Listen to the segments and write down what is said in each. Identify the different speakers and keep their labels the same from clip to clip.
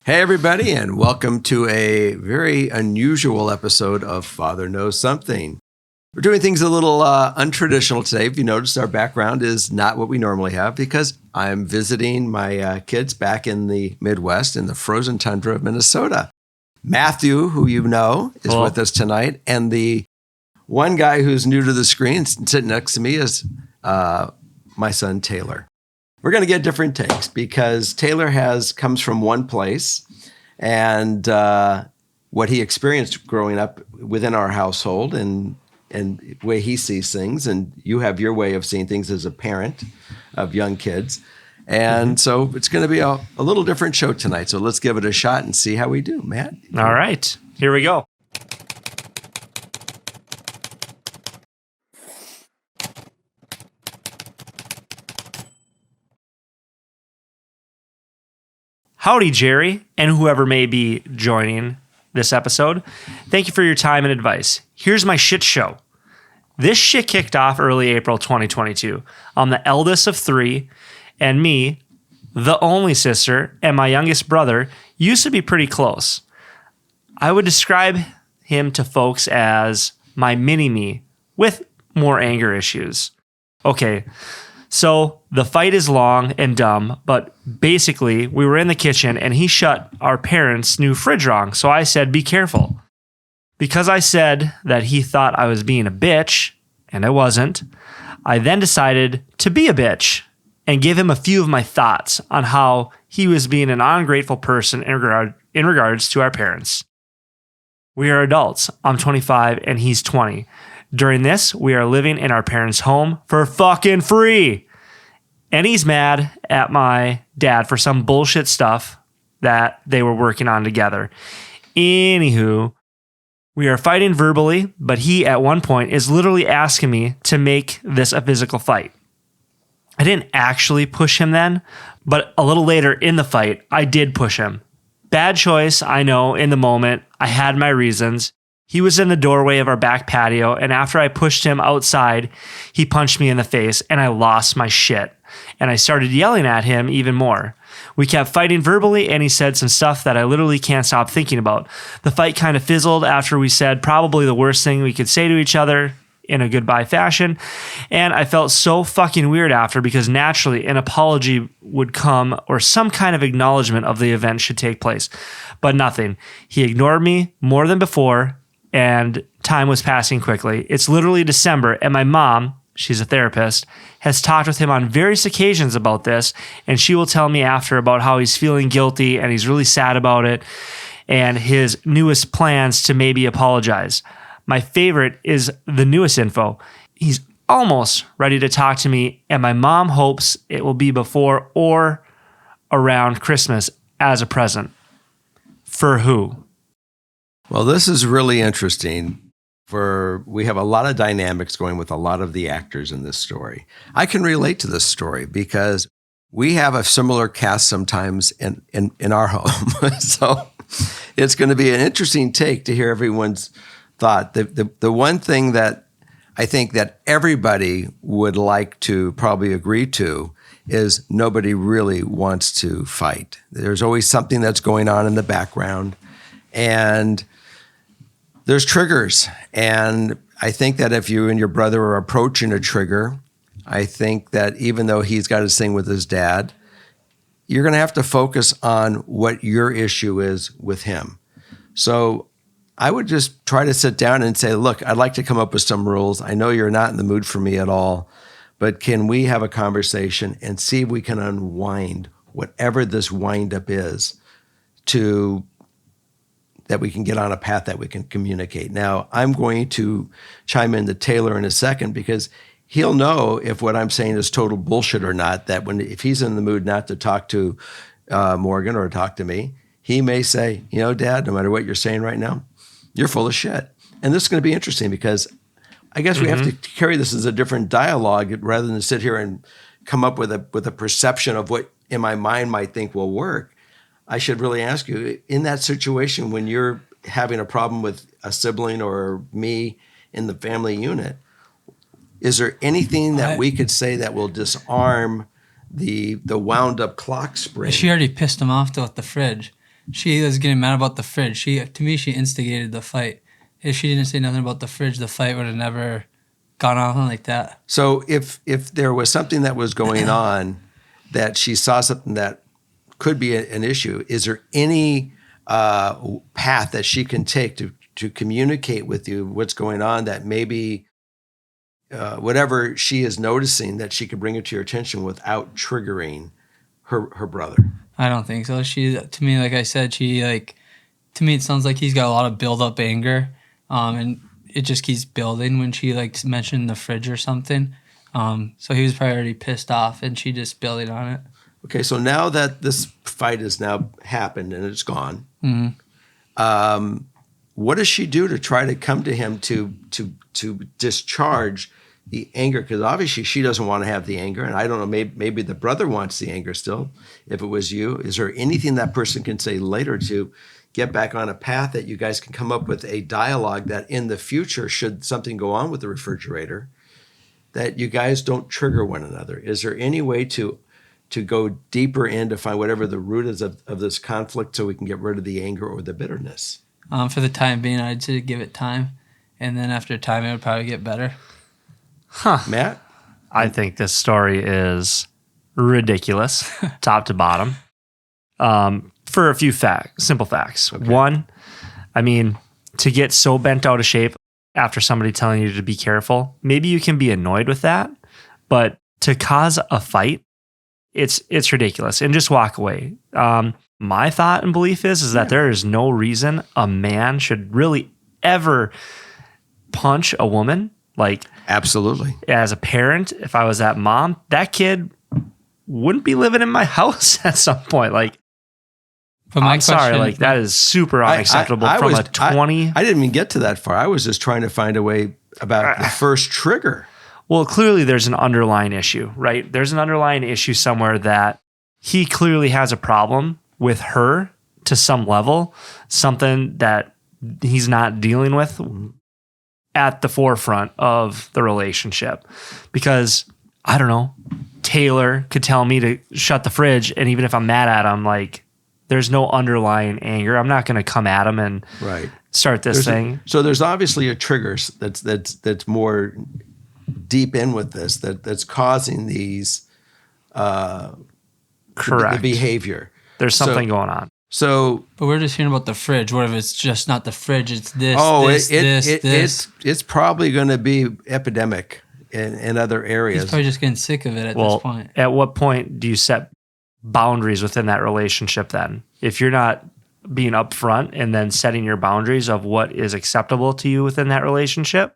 Speaker 1: Hey, everybody, and welcome to a very unusual episode of Father Knows Something. We're doing things a little untraditional today. If you notice, our background is not what we normally have because I'm visiting my kids back in the Midwest in the frozen tundra of Minnesota. Matthew, who you know, is with us tonight, and the one guy who's new to the screen sitting next to me is my son, Taylor. We're going to get different takes because Taylor comes from one place and what he experienced growing up within our household and the way he sees things. And you have your way of seeing things as a parent of young kids. And so it's going to be a little different show tonight. So let's give it a shot and see how we do, Matt.
Speaker 2: All right, here we go. Howdy, Jerry, and whoever may be joining this episode. Thank you for your time and advice. Here's my shit show. This shit kicked off early April 2022. I'm the eldest of three, and me, the only sister, and my youngest brother used to be pretty close. I would describe him to folks as my mini-me with more anger issues. Okay, so the fight is long and dumb, but basically we were in the kitchen and he shut our parents' new fridge wrong. So I said, be careful. Because I said that he thought I was being a bitch, and I wasn't, I then decided to be a bitch and give him a few of my thoughts on how he was being an ungrateful person in regards to our parents. We are adults. I'm 25 and he's 20. During this, we are living in our parents' home for fucking free. And he's mad at my dad for some bullshit stuff that they were working on together. Anywho, we are fighting verbally, but he at one point is literally asking me to make this a physical fight. I didn't actually push him then, but a little later in the fight, I did push him. Bad choice, I know, in the moment. I had my reasons. He was in the doorway of our back patio, and after I pushed him outside, he punched me in the face, and I lost my shit. And I started yelling at him even more. We kept fighting verbally, and he said some stuff that I literally can't stop thinking about. The fight kind of fizzled after we said probably the worst thing we could say to each other in a goodbye fashion. And I felt so fucking weird after because naturally an apology would come or some kind of acknowledgement of the event should take place. But nothing. He ignored me more than before, and time was passing quickly. It's literally December, and my mom, she's a therapist, has talked with him on various occasions about this, and she will tell me after about how he's feeling guilty and he's really sad about it and his newest plans to maybe apologize. My favorite is the newest info. He's almost ready to talk to me, and my mom hopes it will be before or around Christmas as a present. For who?
Speaker 1: Well, this is really interesting. We have a lot of dynamics going with a lot of the actors in this story. I can relate to this story because we have a similar cast sometimes in our home. So it's going to be an interesting take to hear everyone's thought. The one thing that I think that everybody would like to probably agree to is nobody really wants to fight. There's always something that's going on in the background, and there's triggers. And I think that if you and your brother are approaching a trigger, I think that even though he's got his thing with his dad, you're going to have to focus on what your issue is with him. So I would just try to sit down and say, look, I'd like to come up with some rules. I know you're not in the mood for me at all, but can we have a conversation and see if we can unwind whatever this windup is that we can get on a path that we can communicate. Now, I'm going to chime in to Taylor in a second because he'll know if what I'm saying is total bullshit or not, that if he's in the mood not to talk to Morgan or talk to me, he may say, you know, Dad, no matter what you're saying right now, you're full of shit. And this is going to be interesting because I guess we have to carry this as a different dialogue rather than sit here and come up with a perception of what in my mind might think will work. I should really ask you, in that situation when you're having a problem with a sibling or me in the family unit, is there anything that we could say that will disarm the wound up clock spring?
Speaker 3: She already pissed him off though at the fridge. she was getting mad about the fridge. To me, she instigated the fight. If she didn't say nothing about the fridge, the fight would have never gone on like that.
Speaker 1: So if there was something that was going on that she saw something that could be an issue, is there any path that she can take to communicate with you what's going on that maybe whatever she is noticing that she could bring it to your attention without triggering her brother?
Speaker 3: I don't think so. To me, like I said, to me, it sounds like he's got a lot of build up anger, and it just keeps building when she mentioned the fridge or something. So he was probably already pissed off, and she just building on it.
Speaker 1: Okay, so now that this fight has now happened and it's gone, what does she do to try to come to him to discharge the anger? Because obviously she doesn't want to have the anger, and I don't know, maybe the brother wants the anger still. If it was you, is there anything that person can say later to get back on a path that you guys can come up with a dialogue that in the future, should something go on with the refrigerator, that you guys don't trigger one another? Is there any way to go deeper in to find whatever the root is of this conflict so we can get rid of the anger or the bitterness?
Speaker 3: For the time being, I'd say give it time. And then after time, it would probably get better.
Speaker 1: Matt?
Speaker 2: I think this story is ridiculous, top to bottom. For a few simple facts. Okay. One, I mean, to get so bent out of shape after somebody telling you to be careful, maybe you can be annoyed with that, but to cause a fight, it's ridiculous, and just walk away. My thought and belief is that there is no reason a man should really ever punch a woman. Like,
Speaker 1: absolutely.
Speaker 2: As a parent, if I was that mom, that kid wouldn't be living in my house at some point. Like, but I'm sorry, like that is super unacceptable from a 20.
Speaker 1: I didn't even get to that far. I was just trying to find a way about the first trigger.
Speaker 2: Well, clearly there's an underlying issue, right? There's an underlying issue somewhere that he clearly has a problem with her to some level, something that he's not dealing with at the forefront of the relationship. Because, I don't know, Taylor could tell me to shut the fridge, and even if I'm mad at him, like, there's no underlying anger. I'm not going to come at him and start this thing.
Speaker 1: So there's obviously a trigger that's more deep in with this, that's causing these
Speaker 2: correct
Speaker 1: the behavior.
Speaker 2: There's something going on.
Speaker 1: So,
Speaker 3: but we're just hearing about the fridge. What if it's just not the fridge? It's this.
Speaker 1: This. It's probably going to be epidemic in other areas.
Speaker 3: He's probably just getting sick of it at this point.
Speaker 2: At what point do you set boundaries within that relationship then? If you're not being upfront and then setting your boundaries of what is acceptable to you within that relationship,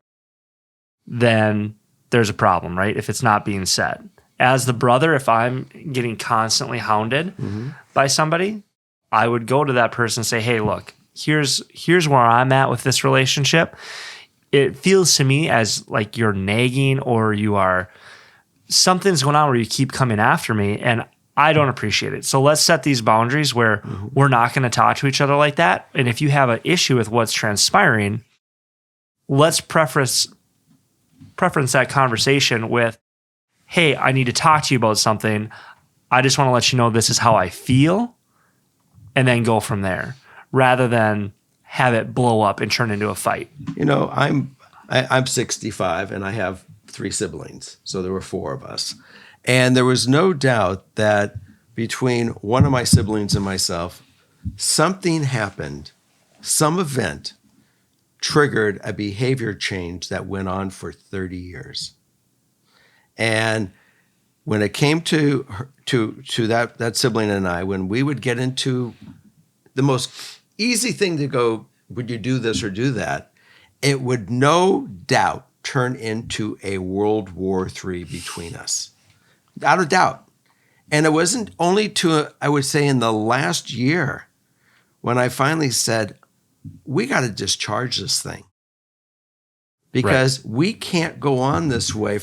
Speaker 2: then there's a problem, right? If it's not being set. As the brother, if I'm getting constantly hounded by somebody, I would go to that person and say, hey, look, here's where I'm at with this relationship. It feels to me as like you're nagging, or something's going on where you keep coming after me, and I don't appreciate it. So let's set these boundaries where we're not going to talk to each other like that. And if you have an issue with what's transpiring, let's preference that conversation with, hey, I need to talk to you about something. I just want to let you know this is how I feel, and then go from there, rather than have it blow up and turn into a fight.
Speaker 1: You know, I'm 65 and I have 3 siblings, so there were 4 of us. And there was no doubt that between one of my siblings and myself, something happened, some event triggered a behavior change that went on for 30 years. And when it came to that sibling and I, when we would get into the most easy thing to go, would you do this or do that? It would no doubt turn into a World War III between us. Without a doubt. And it wasn't only I would say in the last year when I finally said, we got to discharge this thing. Because we can't go on this way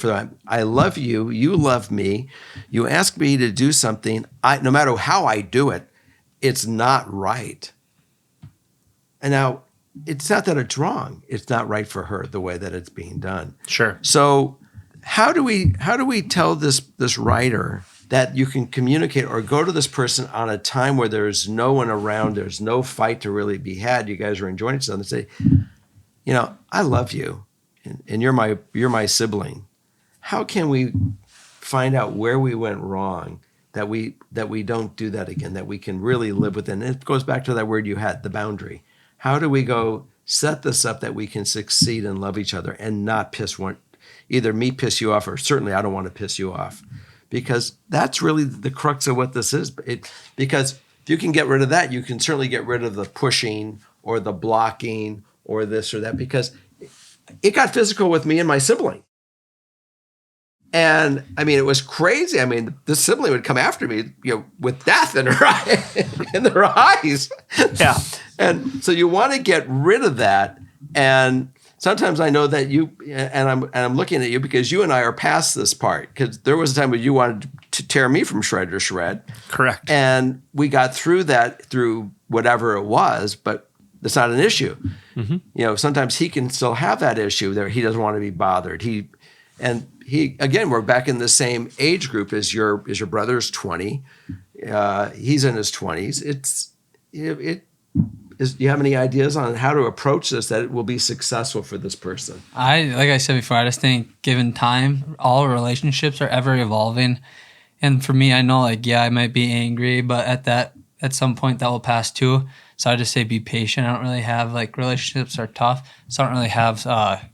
Speaker 1: I love you, you love me, you ask me to do something, no matter how I do it, it's not right. And now, it's not that it's wrong, it's not right for her the way that it's being done.
Speaker 2: Sure.
Speaker 1: So how do we tell this writer that you can communicate or go to this person on a time where there's no one around, there's no fight to really be had. You guys are enjoying each other and say, I love you and you're my sibling. How can we find out where we went wrong that we don't do that again, that we can really live within? And it goes back to that word you had, the boundary. How do we go set this up that we can succeed and love each other and not either me piss you off or certainly I don't want to piss you off? Because that's really the crux of what this is. Because if you can get rid of that, you can certainly get rid of the pushing or the blocking or this or that, because it got physical with me and my sibling. And I mean, it was crazy. I mean, the sibling would come after me, with death in in their eyes.
Speaker 2: Yeah.
Speaker 1: And so you want to get rid of that. And sometimes I know that I'm looking at you because you and I are past this part, because there was a time when you wanted to tear me from shred to shred.
Speaker 2: Correct.
Speaker 1: And we got through that through whatever it was, but it's not an issue. Mm-hmm. Sometimes he can still have that issue there. He doesn't want to be bothered. Again, we're back in the same age group as your brother's 20. He's in his 20s. Do you have any ideas on how to approach this that it will be successful for this person?
Speaker 3: Like I said before, I just think given time, all relationships are ever evolving. And for me, I know I might be angry, but at some point that will pass too. So I just say be patient. I don't really have relationships are tough. So I don't really have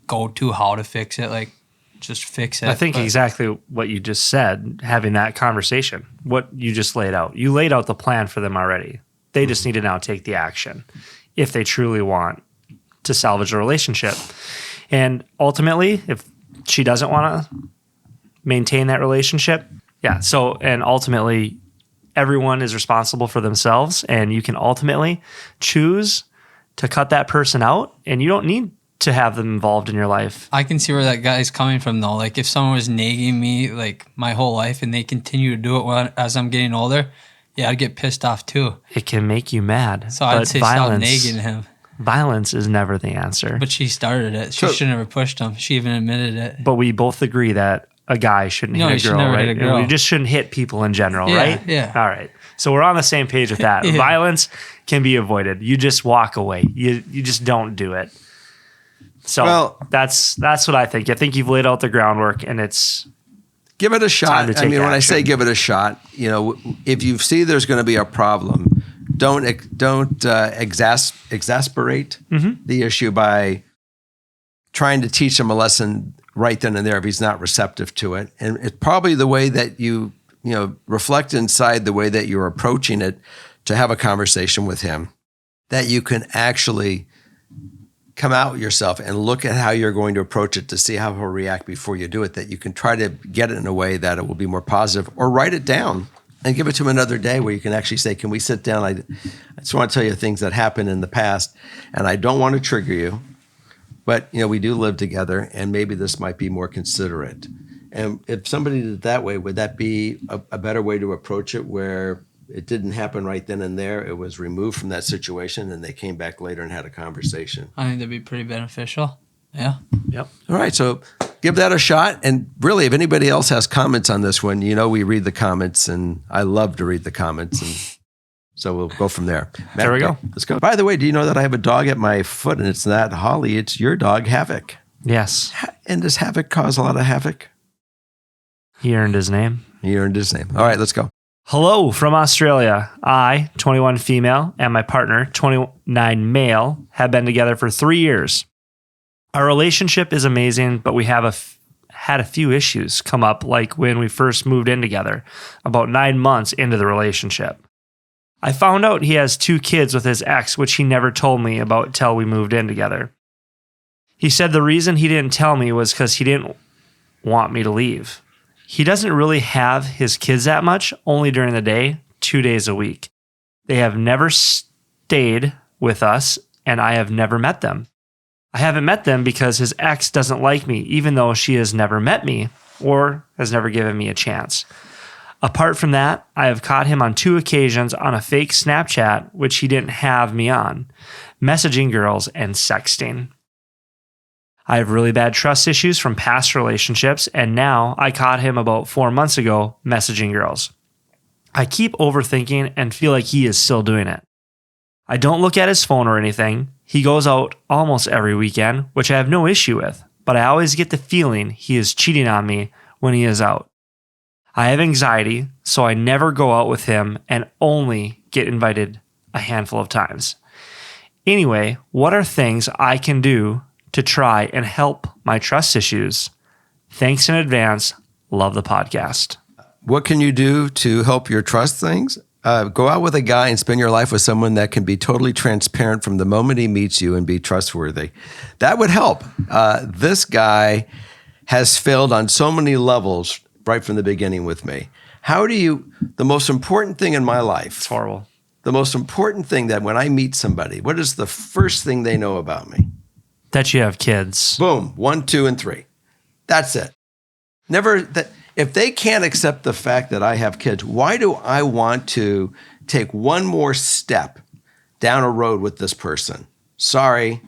Speaker 3: go-to how to fix it. Just fix it.
Speaker 2: I think exactly what you just said, having that conversation, what you just laid out. You laid out the plan for them already. They just need to now take the action if they truly want to salvage a relationship. And ultimately, if she doesn't want to maintain that relationship, and ultimately, everyone is responsible for themselves, and you can ultimately choose to cut that person out, and you don't need to have them involved in your life.
Speaker 3: I can see where that guy's coming from, though. If someone was nagging me my whole life and they continue to do it as I'm getting older, I'd get pissed off too.
Speaker 2: It can make you mad.
Speaker 3: So I'd say stop nagging him.
Speaker 2: Violence is never the answer.
Speaker 3: But she started it. She should never pushed him. She even admitted it.
Speaker 2: But we both agree that a guy shouldn't hit a girl, right? Hit a girl. We just shouldn't hit people in general, right?
Speaker 3: Yeah.
Speaker 2: All right. So we're on the same page with that.
Speaker 3: Yeah.
Speaker 2: Violence can be avoided. You just walk away. You just don't do it. So that's what I think. I think you've laid out the groundwork, and it's
Speaker 1: give it a shot. When I say give it a shot, if you see there's going to be a problem, don't exasperate the issue by trying to teach him a lesson right then and there if he's not receptive to it. And it's probably the way that you reflect inside the way that you're approaching it to have a conversation with him, that you can actually come out yourself and look at how you're going to approach it to see how he'll react before you do it, that you can try to get it in a way that it will be more positive, or write it down and give it to him another day where you can actually say, can we sit down? I just want to tell you things that happened in the past, and I don't want to trigger you, but we do live together, and maybe this might be more considerate. And if somebody did it that way, would that be a better way to approach it, where it didn't happen right then and there? It was removed from that situation, and they came back later and had a conversation.
Speaker 3: I think that'd be pretty beneficial. Yeah.
Speaker 2: Yep.
Speaker 1: All right. So give that a shot. And really, if anybody else has comments on this one, we read the comments, and I love to read the comments. And so we'll go from there. Matt,
Speaker 2: there we go.
Speaker 1: Let's go. By the way, do you know that I have a dog at my foot, and it's not Holly, it's your dog, Havoc.
Speaker 2: Yes.
Speaker 1: And does Havoc cause a lot of havoc?
Speaker 2: He earned his name.
Speaker 1: He earned his name. All right, let's go.
Speaker 2: Hello from Australia. I, 21 female, and my partner, 29 male, have been together for 3 years. Our relationship is amazing, but we have had a few issues come up, like when we first moved in together, about 9 months into the relationship. I found out he has 2 kids with his ex, which he never told me about till we moved in together. He said the reason he didn't tell me was because he didn't want me to leave. He doesn't really have his kids that much, only during the day, 2 days a week. They have never stayed with us, and I have never met them. I haven't met them because his ex doesn't like me, even though she has never met me or has never given me a chance. Apart from that, I have caught him on 2 occasions on a fake Snapchat, which he didn't have me on, messaging girls and sexting. I have really bad trust issues from past relationships, and now I caught him about 4 months ago messaging girls. I keep overthinking and feel like he is still doing it. I don't look at his phone or anything. He goes out almost every weekend, which I have no issue with, but I always get the feeling he is cheating on me when he is out. I have anxiety, so I never go out with him and only get invited a handful of times. Anyway, what are things I can do to try and help my trust issues? Thanks in advance. Love the podcast.
Speaker 1: What can you do to help your trust things? Go out with a guy and spend your life with someone that can be totally transparent from the moment he meets you and be trustworthy. That would help. This guy has failed on so many levels right from the beginning with me. The most important thing in my life,
Speaker 2: It's horrible.
Speaker 1: the most important thing that when I meet somebody, what is the first thing they know about me?
Speaker 2: That you have kids.
Speaker 1: Boom, 1, 2, and 3. That's it. If they can't accept the fact that I have kids, why do I want to take one more step down a road with this person? Sorry,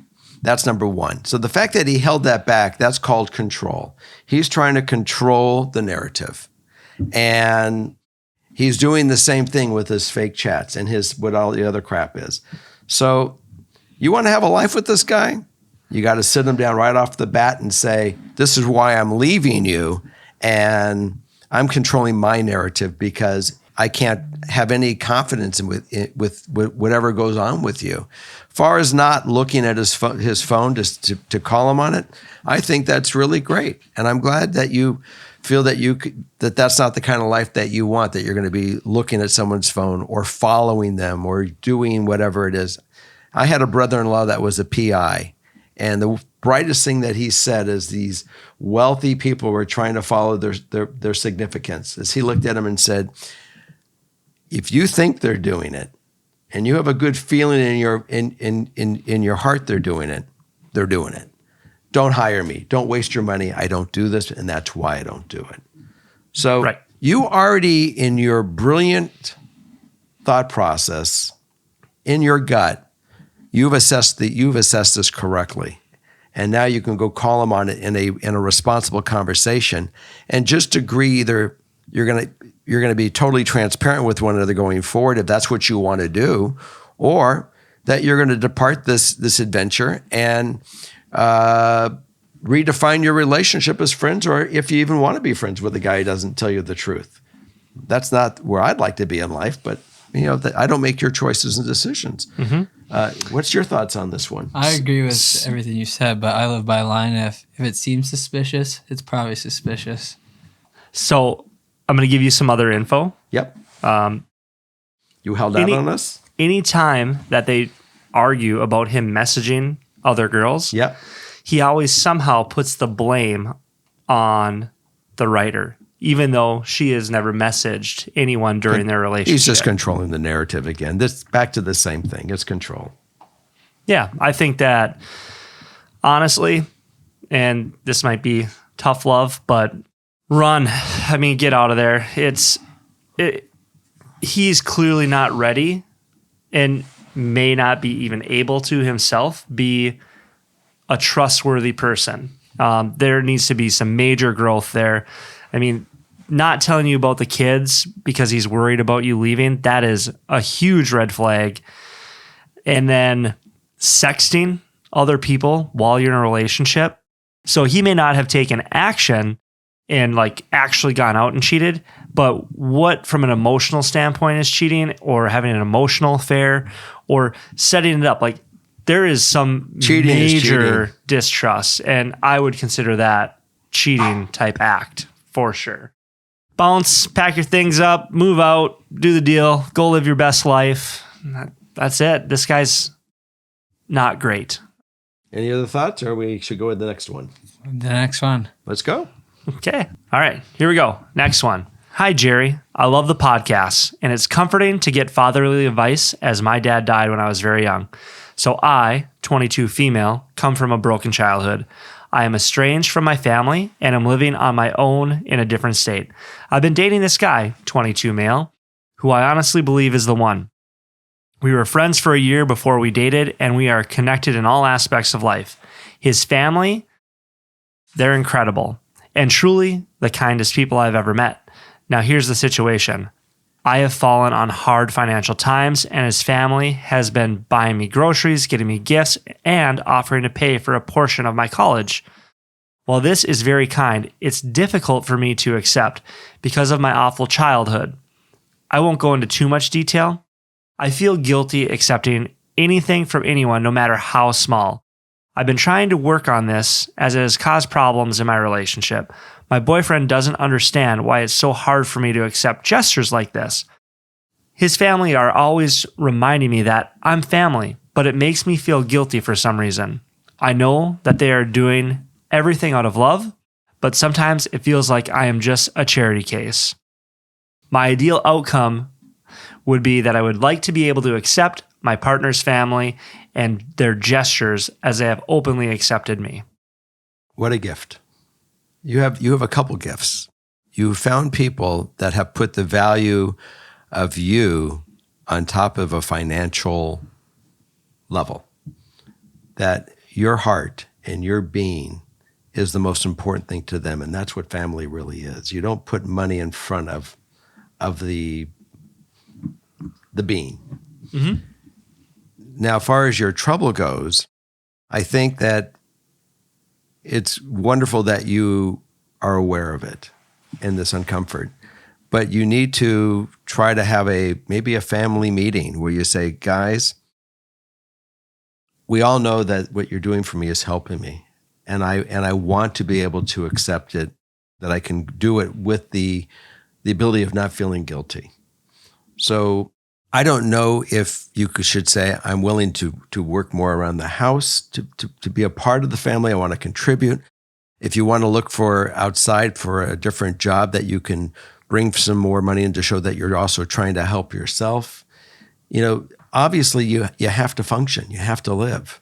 Speaker 1: that's number one. So the fact that he held that back, that's called control. He's trying to control the narrative. And he's doing the same thing with his fake chats and what all the other crap is. So you want to have a life with this guy? You got to sit him down right off the bat and say, this is why I'm leaving you. And I'm controlling my narrative because I can't have any confidence with whatever goes on with you. Far as not looking at his phone just to call him on it, I think that's really great. And I'm glad that you feel that that's not the kind of life that you want, that you're going to be looking at someone's phone or following them or doing whatever it is. I had a brother-in-law that was a PI. And the brightest thing that he said is these wealthy people were trying to follow their significance. As he looked at him and said, if you think they're doing it, and you have a good feeling in your heart they're doing it, they're doing it. Don't hire me. Don't waste your money. I don't do this, and that's why I don't do it. So
Speaker 2: Right.
Speaker 1: You already, in your brilliant thought process, in your gut, you've assessed this correctly, and now you can go call them on it in a responsible conversation, and just agree either you're gonna be totally transparent with one another going forward if that's what you want to do, or that you're going to depart this adventure and redefine your relationship as friends, or if you even want to be friends with a guy who doesn't tell you the truth. That's not where I'd like to be in life, but I don't make your choices and decisions. Mm-hmm. What's your thoughts on this one?
Speaker 3: I agree with everything you said, but I live by a line. If it seems suspicious, it's probably suspicious.
Speaker 2: So I'm going to give you some other info.
Speaker 1: Yep. You held out on us?
Speaker 2: Anytime that they argue about him messaging other girls,
Speaker 1: yep,
Speaker 2: he always somehow puts the blame on the writer, even though she has never messaged anyone during their relationship.
Speaker 1: He's just controlling the narrative again. This back to the same thing. It's control.
Speaker 2: Yeah, I think that honestly, and this might be tough love, but run. I mean, get out of there. He's clearly not ready and may not be even able to himself be a trustworthy person. There needs to be some major growth there. I mean, not telling you about the kids because he's worried about you leaving, that is a huge red flag. And then sexting other people while you're in a relationship. So he may not have taken action and actually gone out and cheated, but what from an emotional standpoint is cheating, or having an emotional affair, or setting it up? There is some major distrust, and I would consider that cheating type act for sure. Bounce, pack your things up, move out, do the deal, go live your best life. That's it. This guy's not great.
Speaker 1: Any other thoughts, or we should go with the next one?
Speaker 3: The next one.
Speaker 1: Let's go.
Speaker 2: Okay. All right. Here we go. Next one. Hi, Jerry. I love the podcast, and it's comforting to get fatherly advice as my dad died when I was very young. So I, 22 female, come from a broken childhood. I am estranged from my family, and I'm living on my own in a different state. I've been dating this guy, 22 male, who I honestly believe is the one. We were friends for a year before we dated, and we are connected in all aspects of life. His family They're incredible and truly the kindest people I've ever met. Now, here's the situation. I have fallen on hard financial times, and his family has been buying me groceries, getting me gifts, and offering to pay for a portion of my college. While this is very kind, it's difficult for me to accept because of my awful childhood. I won't go into too much detail. I feel guilty accepting anything from anyone, no matter how small. I've been trying to work on this as it has caused problems in my relationship. My boyfriend doesn't understand why it's so hard for me to accept gestures like this. His family are always reminding me that I'm family, but it makes me feel guilty for some reason. I know that they are doing everything out of love, but sometimes it feels like I am just a charity case. My ideal outcome would be that I would like to be able to accept my partner's family and their gestures as they have openly accepted me.
Speaker 1: What a gift. You have a couple gifts. You found people that have put the value of you on top of a financial level. That your heart and your being is the most important thing to them, and that's what family really is. You don't put money in front of the being.
Speaker 2: Mm-hmm.
Speaker 1: Now, as far as your trouble goes, I think that it's wonderful that you are aware of it and this uncomfort, but you need to try to have maybe a family meeting where you say, guys, we all know that what you're doing for me is helping me, and I want to be able to accept it, that I can do it with the ability of not feeling guilty. So I don't know if you should say, I'm willing to work more around the house, to be a part of the family. I want to contribute. If you want to look for outside for a different job that you can bring some more money in to show that you're also trying to help yourself. Obviously you have to function. You have to live.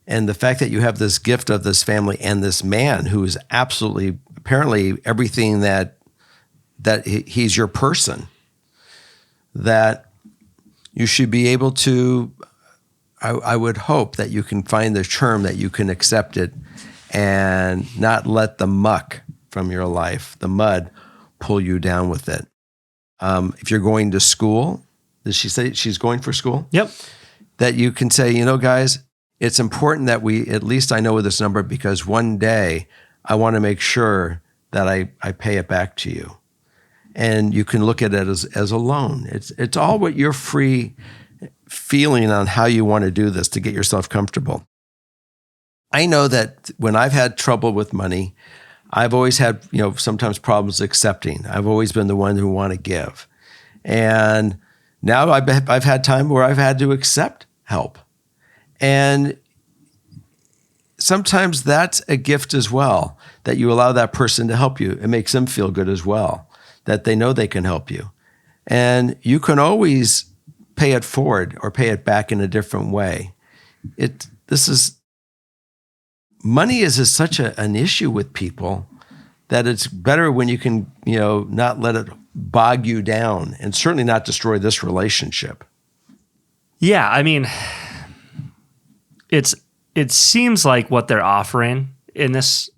Speaker 1: And the fact that you have this gift of this family and this man who is absolutely, apparently everything that he's your person, that you should be able to, I would hope that you can find the term that you can accept it and not let the muck from your life, the mud, pull you down with it. If you're going to school, does she say she's going for school?
Speaker 2: Yep.
Speaker 1: That you can say, guys, it's important that at least I know this number because one day I want to make sure that I pay it back to you. And you can look at it as a loan. It's all what you're free feeling on how you want to do this to get yourself comfortable. I know that when I've had trouble with money, I've always had, sometimes problems accepting. I've always been the one who want to give. And now I've had time where I've had to accept help. And sometimes that's a gift as well, that you allow that person to help you. It makes them feel good as well, that they know they can help you. And you can always pay it forward or pay it back in a different way. Money is such an issue with people that it's better when you can, not let it bog you down and certainly not destroy this relationship.
Speaker 2: Yeah, I mean, it seems like what they're offering in this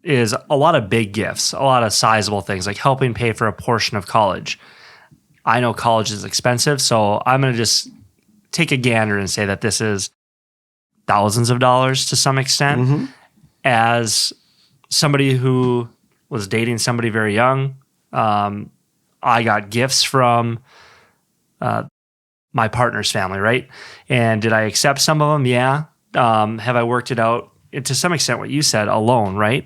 Speaker 2: is a lot of big gifts, a lot of sizable things, like helping pay for a portion of college. I know college is expensive, so I'm going to just take a gander and say that this is thousands of dollars to some extent.
Speaker 1: Mm-hmm.
Speaker 2: As somebody who was dating somebody very young, I got gifts from my partner's family, right? And did I accept some of them? Yeah. Have I worked it out? To some extent, what you said, alone, right?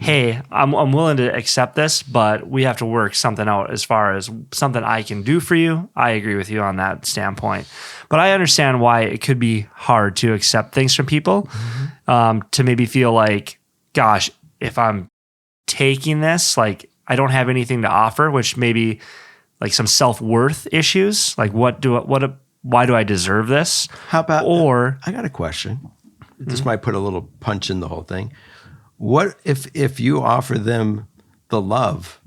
Speaker 2: Hey, I'm willing to accept this, but we have to work something out as far as something I can do for you. I agree with you on that standpoint. But I understand why it could be hard to accept things from people, to maybe feel like, gosh, if I'm taking this, like I don't have anything to offer, which maybe like some self-worth issues, like why do I deserve this?
Speaker 1: How about,
Speaker 2: or
Speaker 1: I got a question. This might put a little punch in the whole thing. What if you offer them the love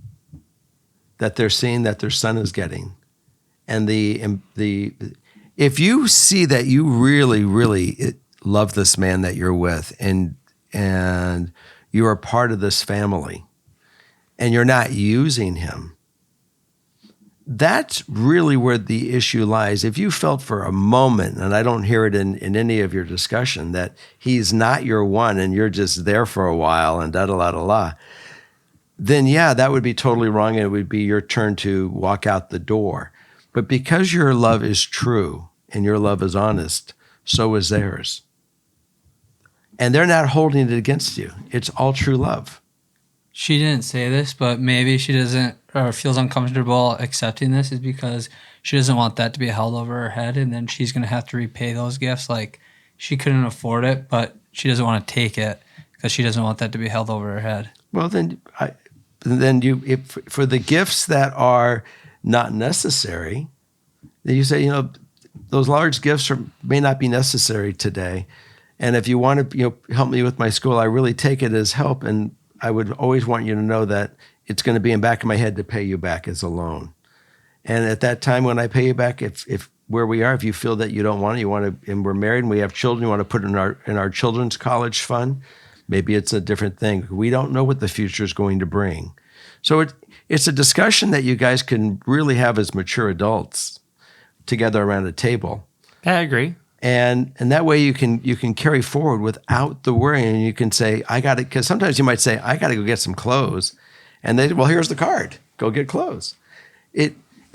Speaker 1: that they're seeing that their son is getting, and if you see that you really, really love this man that you're with, and you are part of this family and you're not using him, that's really where the issue lies. If you felt for a moment, and I don't hear it in any of your discussion, that he's not your one and you're just there for a while and da-da-la-da-la, then yeah, that would be totally wrong and it would be your turn to walk out the door. But because your love is true and your love is honest, so is theirs. And they're not holding it against you. It's all true love.
Speaker 3: She didn't say this, but maybe she doesn't or feels uncomfortable accepting this is because she doesn't want that to be held over her head, and then she's going to have to repay those gifts. Like, she couldn't afford it, but she doesn't want to take it because she doesn't want that to be held over her head.
Speaker 1: Well, then if for the gifts that are not necessary, then you say, those large gifts may not be necessary today. And if you want to, help me with my school, I really take it as help. And I would always want you to know that it's going to be in the back of my head to pay you back as a loan. And at that time, when I pay you back, if where we are, if you feel that you don't want it, and we're married and we have children, you want to put it in our children's college fund, maybe it's a different thing. We don't know what the future is going to bring. So it's a discussion that you guys can really have as mature adults together around a table.
Speaker 2: I agree.
Speaker 1: And that way you can carry forward without the worry, and you can say, I got it. Because sometimes you might say, I got to go get some clothes. And they, well, here's the card. Go get clothes. It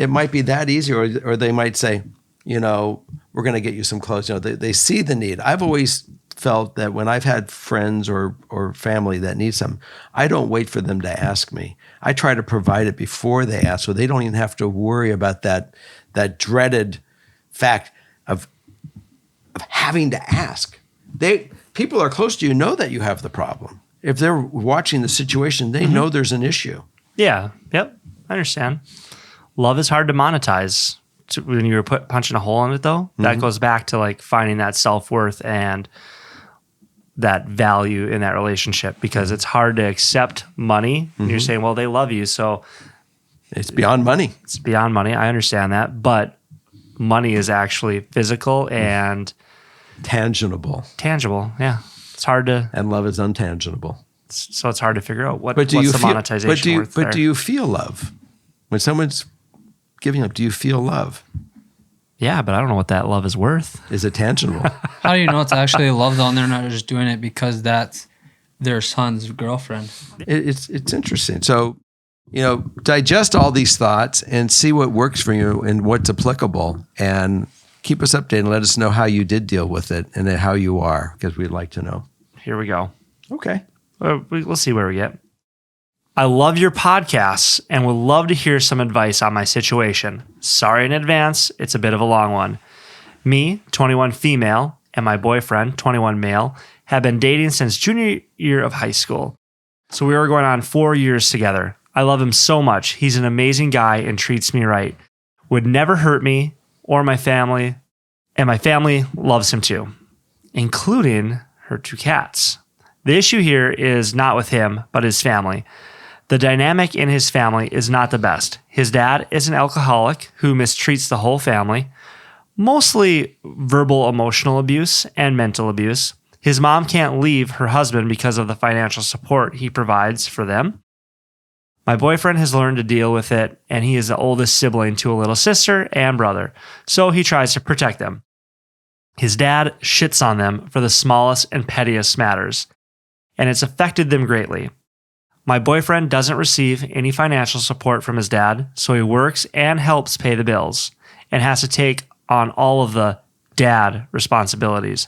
Speaker 1: might be that easy, or they might say, we're going to get you some clothes. They see the need. I've always felt that when I've had friends or family that need some, I don't wait for them to ask me. I try to provide it before they ask, so they don't even have to worry about that dreaded fact of having to ask. People are close to you know that you have the problem. If they're watching the situation, they know there's an issue.
Speaker 2: Yeah. Yep. I understand. Love is hard to monetize. When you were punching a hole in it, though, that goes back to like finding that self-worth and that value in that relationship, because it's hard to accept money. And you're saying, well, they love you, so
Speaker 1: it's beyond money.
Speaker 2: It's beyond money. I understand that, but money is actually physical and
Speaker 1: tangible.
Speaker 2: Yeah, it's hard to.
Speaker 1: And love is untangible.
Speaker 2: So it's hard to figure out what's
Speaker 1: the
Speaker 2: monetization worth there.
Speaker 1: But do you feel love when someone's giving up? Do you feel love?
Speaker 2: Yeah, but I don't know what that love is worth.
Speaker 1: Is it tangible?
Speaker 3: How do you know it's actually love though, and they're not just doing it because that's their son's girlfriend?
Speaker 1: It's interesting. So, digest all these thoughts and see what works for you and what's applicable, and keep us updated and let us know how you did deal with it and how you are, because we'd like to know.
Speaker 2: Here we go.
Speaker 1: Okay.
Speaker 2: We'll see where we get. I love your podcasts and would love to hear some advice on my situation. Sorry in advance, it's a bit of a long one. Me, 21 female, and my boyfriend, 21 male, have been dating since junior year of high school. So we were going on 4 years together. I love him so much. He's an amazing guy and treats me right. Would never hurt me or my family, and my family loves him too, including her 2 cats. The issue here is not with him, but his family. The dynamic in his family is not the best. His dad is an alcoholic who mistreats the whole family, mostly verbal emotional abuse and mental abuse. His mom can't leave her husband because of the financial support he provides for them. My boyfriend has learned to deal with it, and he is the oldest sibling to a little sister and brother, so he tries to protect them. His dad shits on them for the smallest and pettiest matters, and it's affected them greatly. My boyfriend doesn't receive any financial support from his dad, so he works and helps pay the bills and has to take on all of the dad responsibilities.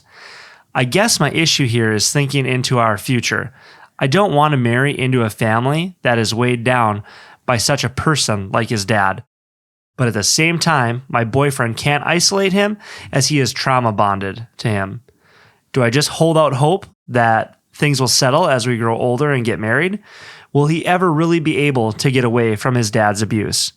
Speaker 2: I guess my issue here is thinking into our future. I don't want to marry into a family that is weighed down by such a person like his dad. But at the same time, my boyfriend can't isolate him as he is trauma bonded to him. Do I just hold out hope that things will settle as we grow older and get married? Will he ever really be able to get away from his dad's abuse?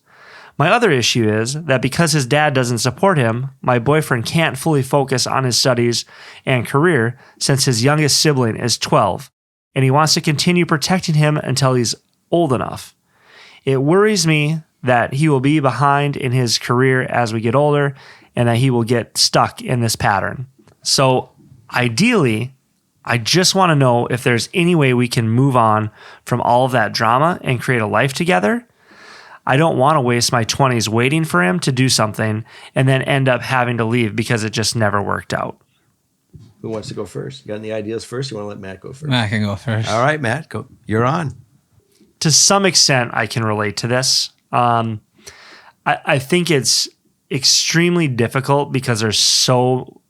Speaker 2: My other issue is that because his dad doesn't support him, my boyfriend can't fully focus on his studies and career since his youngest sibling is 12, and he wants to continue protecting him until he's old enough. It worries me that he will be behind in his career as we get older and that he will get stuck in this pattern. So ideally, I just want to know if there's any way we can move on from all of that drama and create a life together. I don't want to waste my 20s waiting for him to do something and then end up having to leave because it just never worked out.
Speaker 1: Who wants to go first? You got any ideas first? You want to let Matt go first?
Speaker 3: Matt can go first.
Speaker 1: All right, Matt, go. You're on.
Speaker 2: To some extent, I can relate to this. I think it's extremely difficult because there's so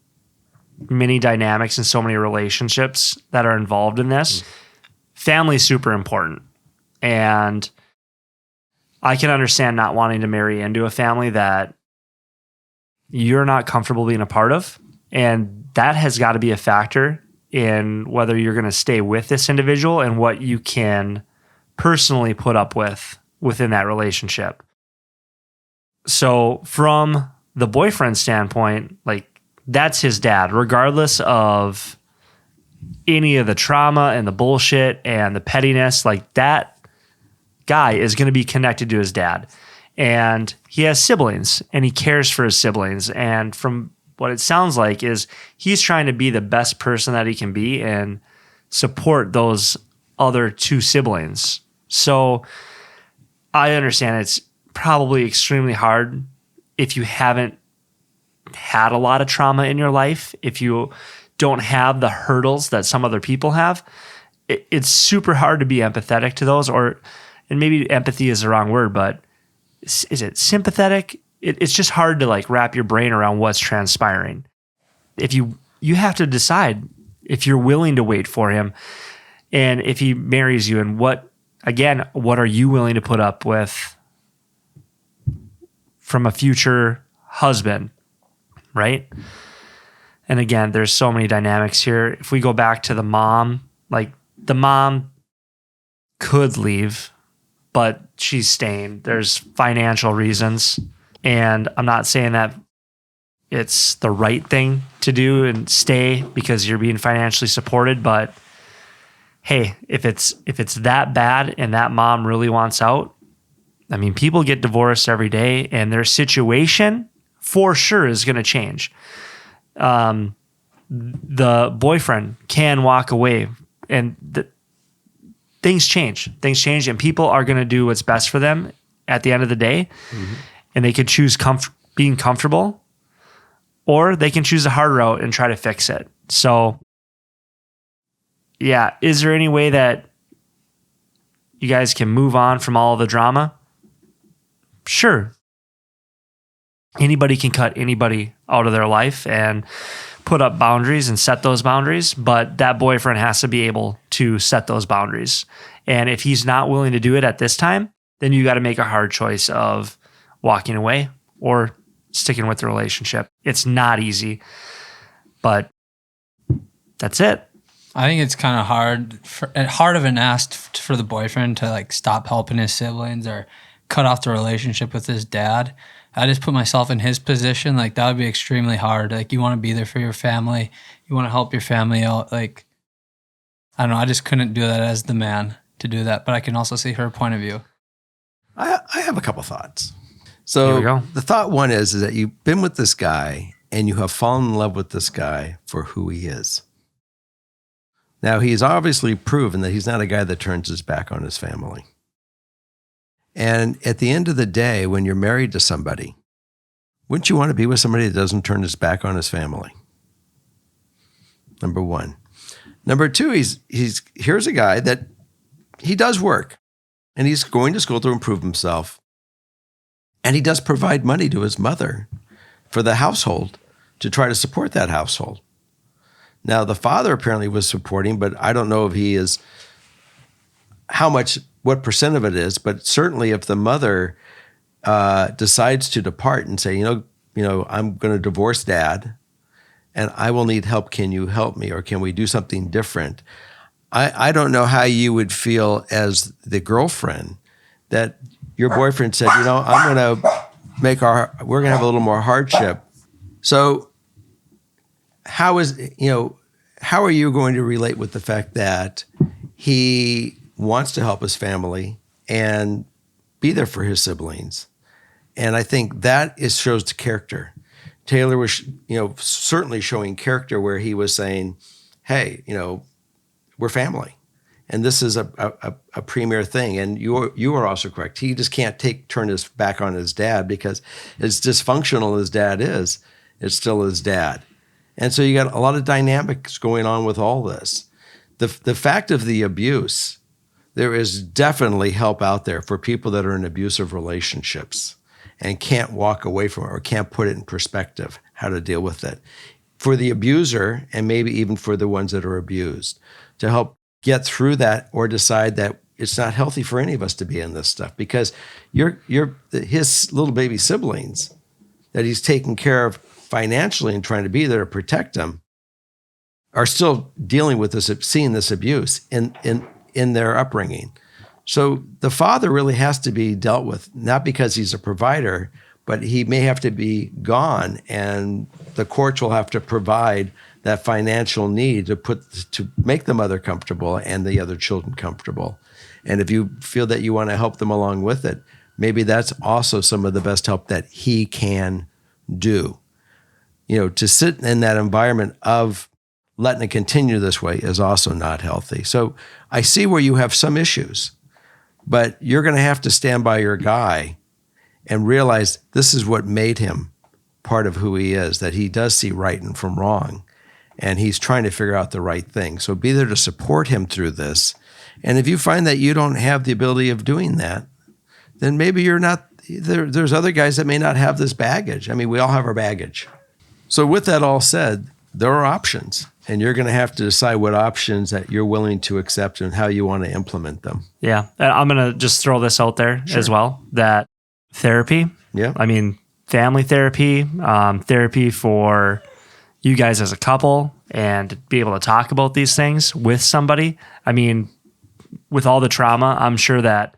Speaker 2: many dynamics and so many relationships that are involved in this. Family's super important. And I can understand not wanting to marry into a family that you're not comfortable being a part of. And that has got to be a factor in whether you're going to stay with this individual and what you can personally put up with within that relationship. So from the boyfriend standpoint, like that's his dad, regardless of any of the trauma and the bullshit and the pettiness, like that guy is going to be connected to his dad. And he has siblings and he cares for his siblings. And from what it sounds like is he's trying to be the best person that he can be and support those other two siblings. So I understand it's probably extremely hard if you haven't had a lot of trauma in your life, if you don't have the hurdles that some other people have. It's super hard to be empathetic to those, and maybe empathy is the wrong word, but is it sympathetic? It's just hard to like wrap your brain around what's transpiring. If you have to decide if you're willing to wait for him and if he marries you, and what are you willing to put up with from a future husband, right? And again, there's so many dynamics here. If we go back to the mom, like the mom could leave, but she's staying. There's financial reasons. And I'm not saying that it's the right thing to do and stay because you're being financially supported, but hey, if it's that bad and that mom really wants out, I mean, people get divorced every day and their situation for sure is going to change. The boyfriend can walk away and things change, and people are going to do what's best for them at the end of the day. Mm-hmm. And they could choose being comfortable, or they can choose a hard route and try to fix it. So yeah, is there any way that you guys can move on from all the drama? Sure. Anybody can cut anybody out of their life and put up boundaries and set those boundaries, but that boyfriend has to be able to set those boundaries. And if he's not willing to do it at this time, then you got to make a hard choice of walking away or sticking with the relationship. It's not easy, but that's it.
Speaker 3: I think it's kind of hard of an ask for the boyfriend to like stop helping his siblings or cut off the relationship with his dad. I just put myself in his position. Like that would be extremely hard. Like you want to be there for your family. You want to help your family out. Like, I don't know. I just couldn't do that as the man to do that, but I can also see her point of view.
Speaker 1: I have a couple thoughts.
Speaker 2: Here
Speaker 1: So
Speaker 2: we go.
Speaker 1: the thought one is that you've been with this guy and you have fallen in love with this guy for who he is. Now, he's obviously proven that he's not a guy that turns his back on his family. And at the end of the day, when you're married to somebody, wouldn't you want to be with somebody that doesn't turn his back on his family? Number one. Number two, here's a guy that he does work and he's going to school to improve himself. And he does provide money to his mother for the household to try to support that household. Now, the father apparently was supporting, but I don't know if he is, what percent of it is, but certainly if the mother decides to depart and say, I'm going to divorce dad and I will need help. Can you help me? Or can we do something different? I don't know how you would feel as the girlfriend that your boyfriend said, we're going to have a little more hardship. So how are you going to relate with the fact that he wants to help his family and be there for his siblings? And I think that shows the character. Taylor was, certainly showing character where he was saying, hey, we're family. And this is a premier thing. And you are also correct. He just can't turn his back on his dad, because as dysfunctional as dad is, it's still his dad. And so you got a lot of dynamics going on with all this. The fact of the abuse, there is definitely help out there for people that are in abusive relationships and can't walk away from it or can't put it in perspective how to deal with it. For the abuser, and maybe even for the ones that are abused, to help get through that, or decide that it's not healthy for any of us to be in this stuff, because his little baby siblings that he's taking care of financially and trying to be there to protect them are still dealing with this, seeing this abuse in their upbringing. So the father really has to be dealt with, not because he's a provider, but he may have to be gone, and the courts will have to provide that financial need to make the mother comfortable and the other children comfortable. And if you feel that you want to help them along with it, maybe that's also some of the best help that he can do. To sit in that environment of letting it continue this way is also not healthy. So I see where you have some issues, but you're going to have to stand by your guy and realize this is what made him part of who he is, that he does see right and from wrong, and he's trying to figure out the right thing. So be there to support him through this. And if you find that you don't have the ability of doing that, then maybe you're not, there's other guys that may not have this baggage. I mean, we all have our baggage. So with that all said, there are options, and you're going to have to decide what options that you're willing to accept and how you want to implement them.
Speaker 2: Yeah. And I'm going to just throw this out there as well, that therapy, family therapy, therapy for you guys as a couple, and be able to talk about these things with somebody. I mean, with all the trauma, I'm sure that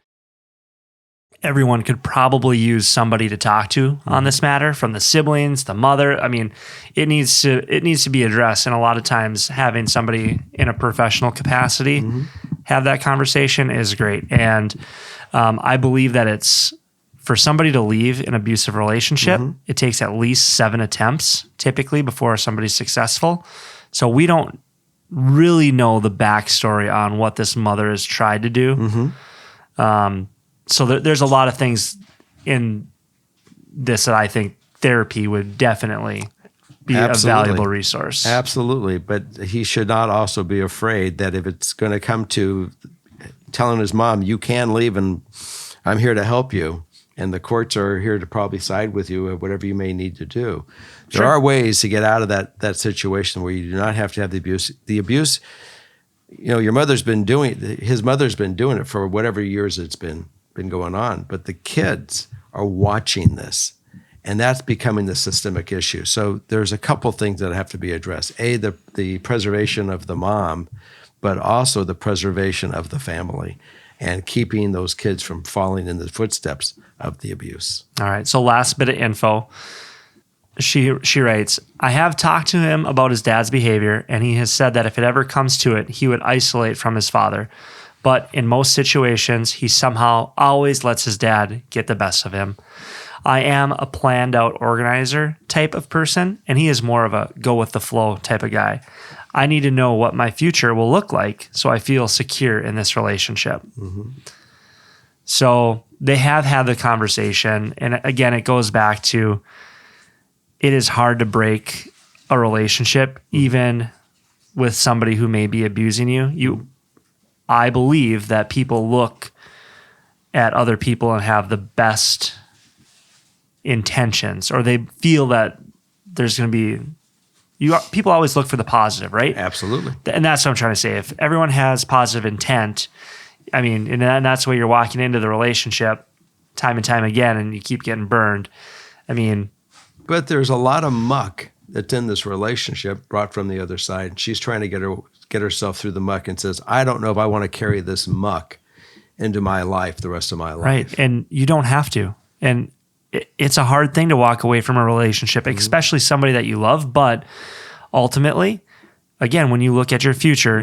Speaker 2: everyone could probably use somebody to talk to on this matter, from the siblings, the mother. I mean, it needs to be addressed. And a lot of times having somebody in a professional capacity have that conversation is great. And I believe that it's, for somebody to leave an abusive relationship, it takes at least 7 attempts typically before somebody's successful. So we don't really know the backstory on what this mother has tried to do. So there's a lot of things in this that I think therapy would definitely be a valuable resource.
Speaker 1: Absolutely. But he should not also be afraid that if it's going to come to telling his mom, you can leave and I'm here to help you, and the courts are here to probably side with you at whatever you may need to do. There are ways to get out of that situation where you do not have to have the abuse. The abuse, your mother's been doing, his mother's been doing it for whatever years it's been going on, but the kids are watching this, and that's becoming the systemic issue. So there's a couple things that have to be addressed. The preservation of the mom, but also the preservation of the family, and keeping those kids from falling in the footsteps of the abuse.
Speaker 2: All right. So last bit of info. She writes, I have talked to him about his dad's behavior, and he has said that if it ever comes to it, he would isolate from his father. But in most situations, he somehow always lets his dad get the best of him. I am a planned out organizer type of person, and he is more of a go with the flow type of guy. I need to know what my future will look like so I feel secure in this relationship. So they have had the conversation. And again, it goes back to, it is hard to break a relationship, even with somebody who may be abusing you. I believe that people look at other people and have the best intentions, or they feel that there's going to be, people always look for the positive, right?
Speaker 1: Absolutely.
Speaker 2: And that's what I'm trying to say. If everyone has positive intent, and that's why you're walking into the relationship time and time again, and you keep getting burned.
Speaker 1: But there's a lot of muck that's in this relationship brought from the other side. She's trying to get herself through the muck, and says, I don't know if I want to carry this muck into my life the rest of my life.
Speaker 2: Right. And you don't have to. And it's a hard thing to walk away from a relationship, especially somebody that you love. But ultimately, again, when you look at your future,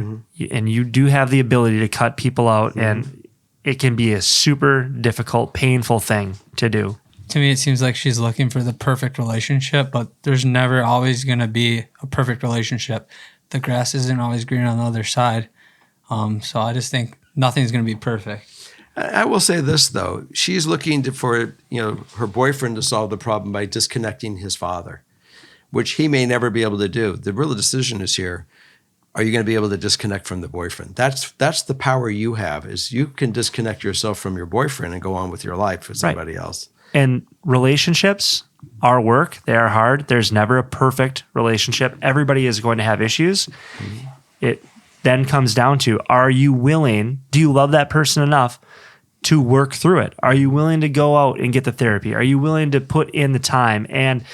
Speaker 2: and you do have the ability to cut people out, and it can be a super difficult, painful thing to do.
Speaker 3: To me, it seems like she's looking for the perfect relationship, but there's never always going to be a perfect relationship. the grass isn't always green on the other side. So I just think nothing's going to be perfect.
Speaker 1: I will say this though: she's looking for her boyfriend to solve the problem by disconnecting his father, which he may never be able to do. The real decision is here: are you going to be able to disconnect from the boyfriend? That's the power you have. Is you can disconnect yourself from your boyfriend and go on with your life with somebody else.
Speaker 2: And relationships are work. They are hard. There's never a perfect relationship. Everybody is going to have issues. Mm-hmm. It then comes down to, are you willing, do you love that person enough to work through it? Are you willing to go out and get the therapy? Are you willing to put in the time? And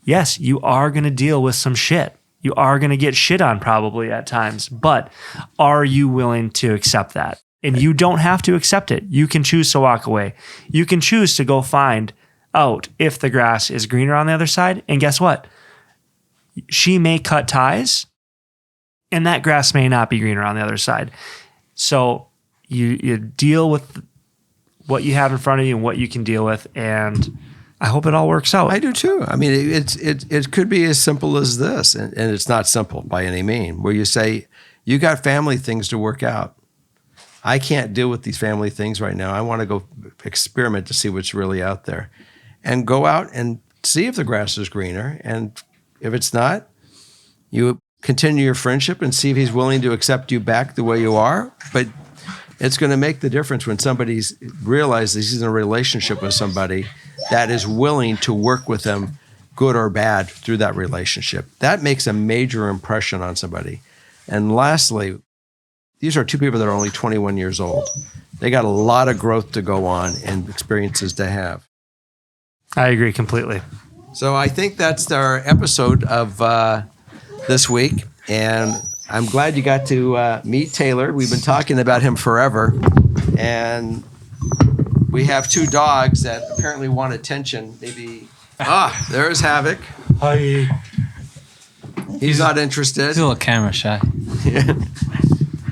Speaker 2: yes, you are going to deal with some shit. You are going to get shit on probably at times, but are you willing to accept that? And you don't have to accept it. You can choose to walk away. You can choose to go find out if the grass is greener on the other side. And guess what? She may cut ties and that grass may not be greener on the other side. So you deal with what you have in front of you and what you can deal with. And I hope it all works out.
Speaker 1: I do too. I mean, it could be as simple as this, and it's not simple by any mean, where you say, you got family things to work out. I can't deal with these family things right now. I want to go experiment to see what's really out there. And go out and see if the grass is greener. And if it's not, you continue your friendship and see if he's willing to accept you back the way you are. But it's going to make the difference when somebody's realizes he's in a relationship with somebody that is willing to work with them, good or bad, through that relationship. That makes a major impression on somebody. And lastly, these are two people that are only 21 years old. They got a lot of growth to go on and experiences to have.
Speaker 2: I agree completely.
Speaker 1: So I think that's our episode of this week. And I'm glad you got to meet Taylor. We've been talking about him forever. And we have two dogs that apparently want attention. Maybe, there's Havoc.
Speaker 2: Hi.
Speaker 1: He's not interested.
Speaker 3: He's a little camera shy.
Speaker 1: Yeah.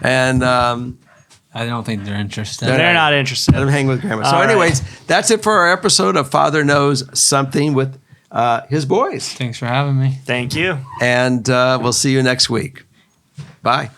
Speaker 1: And
Speaker 3: I don't think they're interested.
Speaker 2: They're not interested.
Speaker 1: Let him hang with Grandma. So
Speaker 2: All
Speaker 1: anyways, that's it for our episode of Father Knows Something with his boys.
Speaker 3: Thanks for having me.
Speaker 2: Thank you.
Speaker 1: And we'll see you next week. Bye.